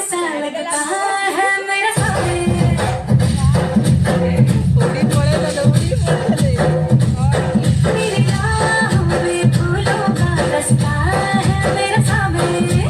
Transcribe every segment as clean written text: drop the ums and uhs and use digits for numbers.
कैसा लगता है मेरा सामने मेरी राहों में फूलों का रास्ता है मेरा सामने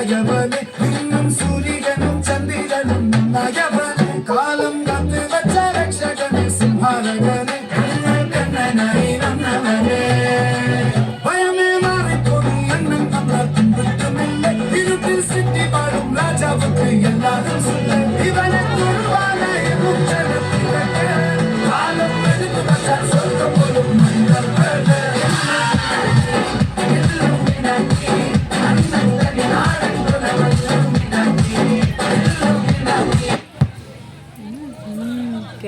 യവനെ ഇന്നും സൂര്യനും ചന്ദ്രനും നയവനെ കാലം കാത്ത് വച്ച രക്ഷകനെ സിംഹാരകനെ കണ്ണനായി വന്നവനെ ഭയമേ മാറിപ്പോയി എന്നും നമ്മൾ പിന്തുടരുന്നില്ല ഇരുട്ടിൽ സിറ്റി പാടും രാജാവുക്ക് എല്ലാവരും